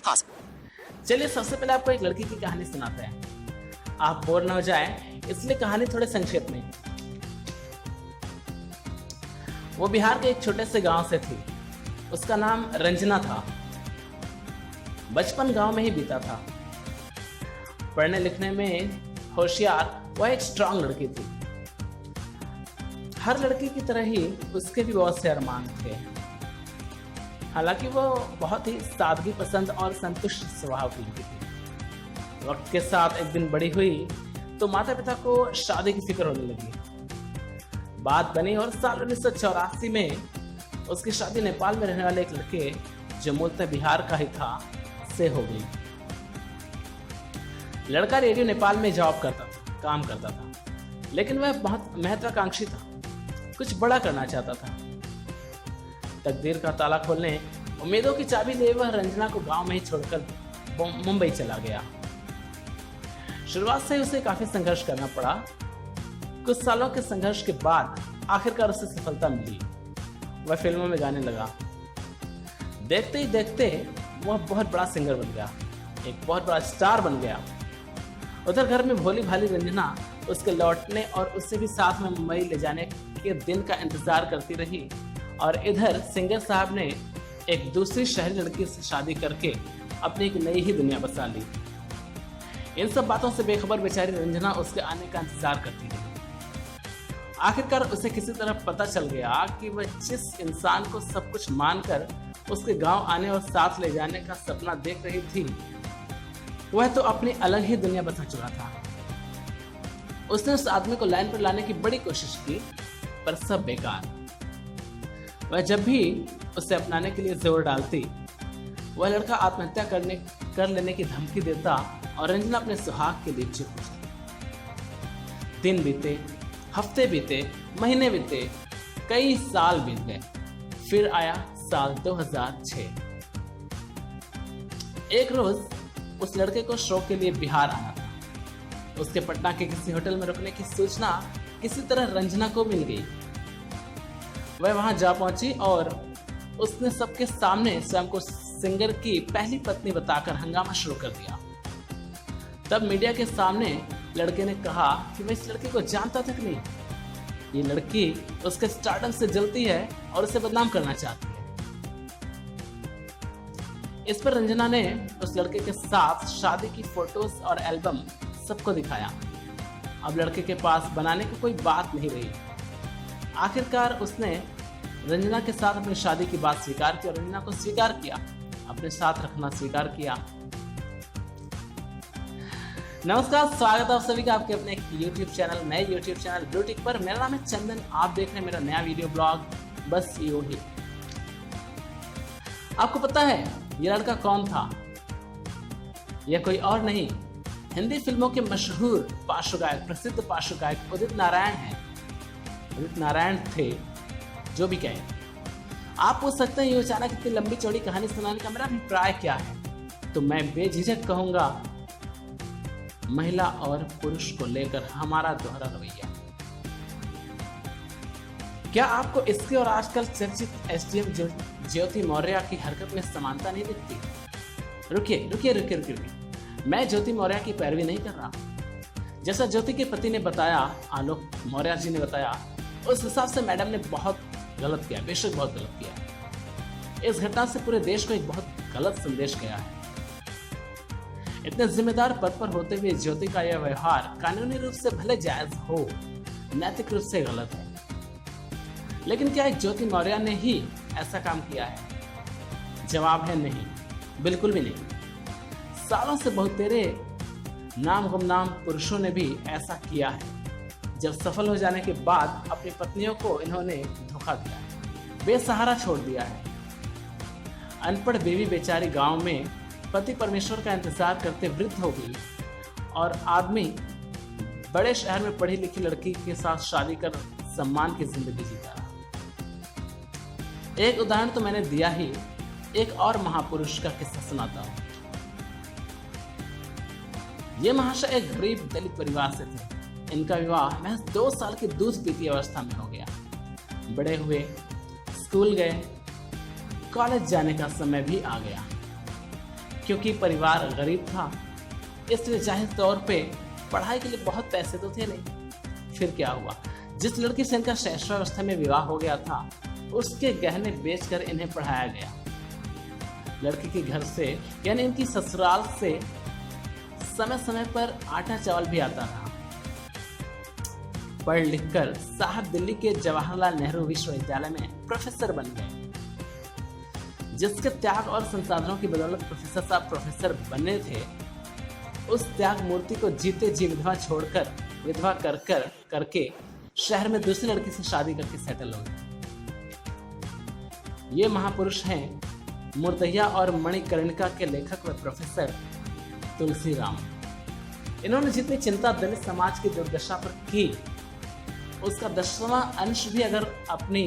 Pause. चलिए सबसे पहले आपको एक लड़की की कहानी सुनाते हैं, आप बोर न हो जाएं, इसलिए कहानी थोड़े संक्षेप में। वो बिहार के एक छोटे से गांव से थी। उसका नाम रंजना था। बचपन गांव में ही बीता था। पढ़ने लिखने में होशियार, वह एक स्ट्रांग लड़की थी। हर लड़की की तरह ही उसके भी बहुत से अरमान थे। हालांकि वो बहुत ही सादगी पसंद और संतुष्ट स्वभाव की थी। वक्त के साथ एक दिन बड़ी हुई तो माता पिता को शादी की फिक्र होने लगी। बात बनी और साल 1984 में उसकी शादी नेपाल में रहने वाले एक लड़के, जो मूलतः बिहार का ही था, से हो गई। लड़का रेडियो नेपाल में काम करता था, लेकिन वह बहुत महत्वाकांक्षी था, कुछ बड़ा करना चाहता था। तकदीर का ताला खोलने, उम्मीदों की चाबी ले वह रंजना को गांव में ही छोड़कर मुंबई चला गया। शुरुआत से उसे काफी संघर्ष करना पड़ा। कुछ सालों के संघर्ष के बाद आखिरकार उसे सफलता मिली। वह फिल्मों में गाने लगा। देखते ही देखते वह बहुत बड़ा सिंगर बन गया, एक बहुत बड़ा स्टार बन गया। उधर घर में भोली भाली रंजना उसके लौटने और उसे भी साथ में मुंबई ले जाने के दिन का इंतजार करती रही, और इधर सिंगर साहब ने एक दूसरी शहरी लड़की से शादी करके अपनी एक नई ही दुनिया बसा ली। इन सब बातों से बेखबर बेचारी रंजना उसके आने का इंतजार करती रही। आखिरकार उसे किसी तरह पता चल गया कि वह जिस इंसान को सब कुछ मानकर उसके गांव आने और साथ ले जाने का सपना देख रही थी, वह तो अपनी अलग ही दुनिया बसा चुका था। उसने उस आदमी को लाइन पर लाने की बड़ी कोशिश की, पर सब बेकार। वह जब भी उसे अपनाने के लिए जोर डालती, वह लड़का आत्महत्या कर लेने की धमकी देता और रंजना अपने सुहाग के लिए चुप हो जाती। दिन बीते, हफ्ते बीते, महीने बीते, कई साल बीत गए। फिर आया साल 2006। एक रोज उस लड़के को शो के लिए बिहार आना था। उसके पटना के किसी होटल में रुकने की सूचना किसी तरह रंजना को मिल गई। वह वहां जा पहुंची और उसने सबके सामने स्वयं को सिंगर की पहली पत्नी बताकर हंगामा शुरू कर दिया। तब मीडिया के सामने लड़के ने कहा कि मैं इस लड़के को जानता तक नहीं। ये लड़की उसके स्टारडम से जलती है और उसे बदनाम करना चाहती है। इस पर रंजना ने उस लड़के के साथ शादी की फोटोज और एल्बम सबको दिखाया। अब लड़के के पास बनाने की कोई बात नहीं रही। आखिरकार उसने रंजना के साथ अपनी शादी की बात स्वीकार की और रंजना को स्वीकार किया, अपने साथ रखना स्वीकार किया। नमस्कार, स्वागत है आप सभी का आपके अपने एक YouTube चैनल, नए YouTube चैनल ब्लूटिक पर। मेरा नाम है चंदन, आप देख रहे हैं मेरा नया वीडियो ब्लॉग बस यूं ही। आपको पता है ये लड़का कौन था? यह कोई और नहीं, हिंदी फिल्मों के मशहूर पार्श्व गायक, प्रसिद्ध पार्श्व गायक उदित नारायण हैं। उदित नारायण थे, जो भी कहें। आप पूछ सकते हैं ये अचानक इतनी लंबी चौड़ी कहानी सुनाने का मेरा अभिप्राय क्या है? तो मैं बेझिझक कहूंगा, महिला और पुरुष को लेकर हमारा दोहरा रवैया। क्या आपको इसके और आजकल चर्चित एसडीएम ज्योति मौर्य की हरकत में समानता नहीं दिखती? रुकिए, मैं ज्योति मौर्य की पैरवी नहीं कर रहा। जैसा ज्योति के पति ने बताया, आलोक मौर्य जी ने बताया, उस हिसाब से मैडम ने बहुत गलत किया, बेशक बहुत गलत किया। इस घटना से पूरे देश को एक बहुत गलत संदेश गया है। इतने जिम्मेदार पद पर होते हुए ज्योति का यह व्यवहार कानूनी रूप से भले जायज हो, नैतिक रूप से गलत है। लेकिन क्या एक ज्योति मौर्य ने ही ऐसा काम किया है? जवाब है नहीं, बिल्कुल भी नहीं। सालों से बहुतेरे नाम गुमनाम पुरुषों ने भी ऐसा किया है। जब सफल हो जाने के बाद अपनी पत्नियों को इन्होंने धोखा दिया, बेसहारा छोड़ दिया है। अनपढ़ बीवी बेचारी गांव में पति परमेश्वर का इंतजार करते वृद्ध हो गई, और आदमी बड़े शहर में पढ़ी लिखी लड़की के साथ शादी कर सम्मान की जिंदगी जीता रहा। एक उदाहरण तो मैंने दिया ही, एक और महापुरुष का किस्सा सुनाता हूं। ये महाशय एक गरीब दलित परिवार से थे। इनका विवाह महज 2 साल की दूध पीती अवस्था में हो गया। बड़े हुए, स्कूल गए, कॉलेज जाने का समय भी आ गया। क्योंकि परिवार गरीब था, इसलिए जाहिर तौर पे पढ़ाई के लिए बहुत पैसे तो थे नहीं। फिर क्या हुआ, जिस लड़की से इनका शैशवावस्था में विवाह हो गया था, उसके गहने बेचकर इन्हें पढ़ाया गया। लड़की के घर से यानी इनकी ससुराल से समय समय पर आटा चावल भी आता रहा। पढ़ लिखकर साहब दिल्ली के जवाहरलाल नेहरू विश्वविद्यालय में प्रोफेसर बन गए। जिसके त्याग और संसाधनों की बदौलत प्रोफेसर साहब प्रोफेसर बने थे, उस त्याग मूर्ति को जीते जी विधवा करके शहर में दूसरी लड़की से शादी करके सेटल हो गए। ये महापुरुष हैं मुर्दैया और मणिकर्णिका के लेखक व प्रोफेसर तुलसीराम। इन्होंने जितनी चिंता दलित समाज की दुर्दशा पर की, उसका 10वां अंश भी अगर अपनी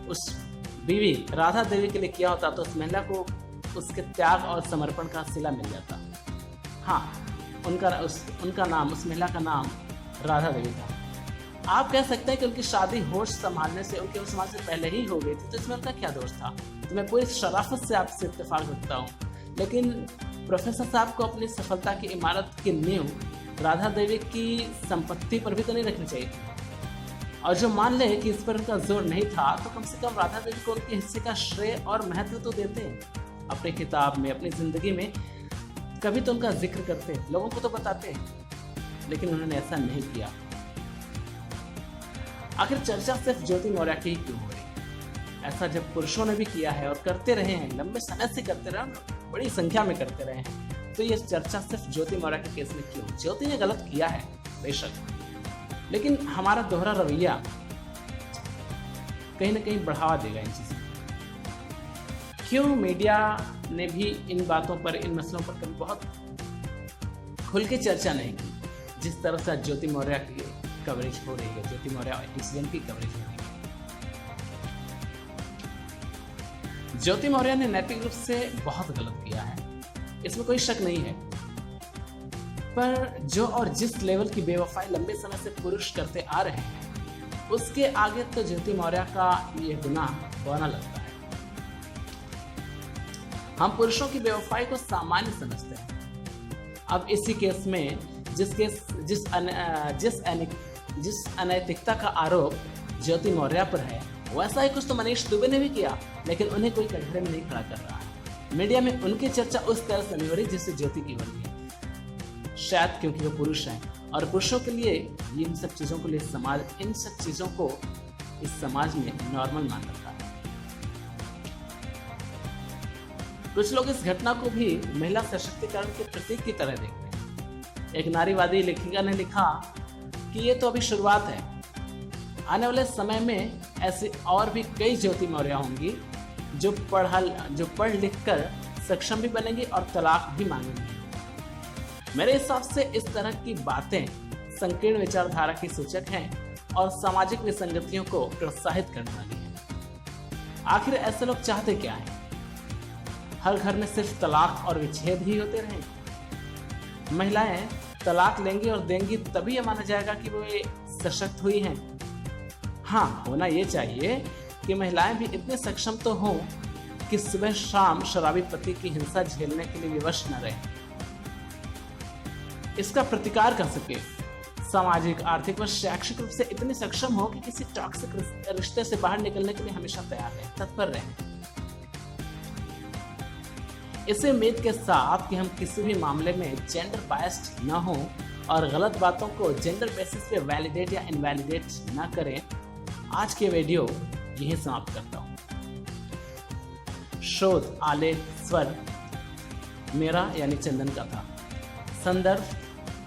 उस बीवी राधा देवी के लिए किया होता तो उस महिला को उसके त्याग और समर्पण का सिला मिल जाता। हाँ, उस महिला का नाम राधा देवी था। आप कह सकते हैं कि उनकी शादी होश संभालने से उनके उस समाज से पहले ही हो गई थी, तो इसमें उनका क्या दोष था। तो मैं पूरी शराफत से आपसे इत्तेफाक रखता हूँ, लेकिन प्रोफेसर साहब को अपनी सफलता की इमारत की नींव राधा देवी की संपत्ति पर भी तो नहीं रखनी चाहिए थी। और जो मान ले कि इस पर उनका जोर नहीं था, तो कम से कम राधा देवी को उनके हिस्से का श्रेय और महत्व तो देते। अपनी किताब में, अपनी जिंदगी में कभी तो उनका जिक्र करते, लोगों को तो बताते, लेकिन उन्होंने ऐसा नहीं किया। आखिर चर्चा सिर्फ ज्योति मौर्य की क्यों हो रही? ऐसा जब पुरुषों ने भी किया है और करते रहे हैं, लंबे समय से करते रहे, बड़ी संख्या में करते रहे हैं, तो ये चर्चा सिर्फ ज्योति मौर्य के केस में क्यों? ज्योति ने गलत किया है बेशक, लेकिन हमारा दोहरा रवैया कहीं ना कहीं बढ़ावा देगा इन चीज़ों को। क्यों मीडिया ने भी इन बातों पर, इन मसलों पर कभी बहुत खुल के चर्चा नहीं की, जिस तरह से ज्योति मौर्य की कवरेज हो रही है, ज्योति मौर्य इंसिडेंट की कवरेज हो रही है। ज्योति मौर्य ने नैतिक रूप से बहुत गलत किया है, इसमें कोई शक नहीं है, पर जो और जिस लेवल की बेवफाई लंबे समय से पुरुष करते आ रहे हैं, उसके आगे तो ज्योति मौर्य का ये गुनाह बौना लगता है। हम पुरुषों की बेवफाई को सामान्य समझते हैं। अब इसी केस में जिस अनैतिकता का आरोप ज्योति मौर्य पर है, वैसा ही कुछ तो मनीष दुबे ने भी किया, लेकिन उन्हें कोई कटघरे में नहीं खड़ा कर रहा है। मीडिया में उनकी चर्चा उस तरह से नहीं हो रही जिससे ज्योति की हो रही है, शायद क्योंकि वो पुरुष हैं, और पुरुषों के लिए ये इन सब चीज़ों को इस समाज में नॉर्मल मान रखा है। कुछ लोग इस घटना को भी महिला सशक्तिकरण के प्रतीक की तरह देखते हैं। एक नारीवादी लेखिका ने लिखा कि ये तो अभी शुरुआत है, आने वाले समय में ऐसी और भी कई ज्योति मौर्य होंगी जो पढ़ लिख कर सक्षम भी बनेंगी और तलाक भी मांगेंगी। मेरे हिसाब से इस तरह की बातें संकीर्ण विचारधारा की सूचक हैं और सामाजिक विसंगतियों को प्रोत्साहित करने वाली हैं। आखिर ऐसे लोग चाहते क्या हैं? हर घर में सिर्फ तलाक और विच्छेद ही होते रहे? महिलाएं तलाक लेंगी और देंगी तभी यह माना जाएगा कि वो ये सशक्त हुई हैं? हाँ, होना ये चाहिए कि महिलाएं भी इतने सक्षम तो हों कि सुबह शाम शराबी पति की हिंसा झेलने के लिए विवश न रहें। इसका प्रतिकार कर सके, सामाजिक, आर्थिक व शैक्षिक रूप से इतने सक्षम हो कि किसी टॉक्सिक रिश्ते से बाहर निकलने के लिए हमेशा तैयार रहें, तत्पर रहें। इसी उम्मीद के साथ कि हम किसी भी मामले में जेंडर बायस्ड न हो और गलत बातों को जेंडर बेसिस पे वैलिडेट या इनवैलिडेट न करें, आज के वीडियो यहीं समाप्त करता हूँ। शोध, आलेख, स्वर मेरा यानी चंदन का था। संदर्भ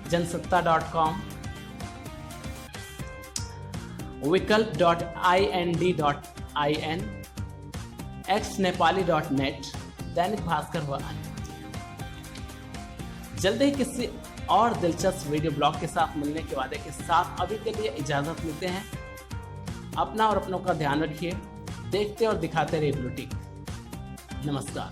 जनसत्ता.com, विकल्प.ind.in, xnepali.net, दैनिक भास्कर हुआ अन्य। जल्द ही किसी और दिलचस्प वीडियो ब्लॉग के साथ मिलने के वादे के साथ अभी के लिए इजाजत लेते हैं। अपना और अपनों का ध्यान रखिए। देखते और दिखाते रहिए ब्लूटिक। नमस्कार।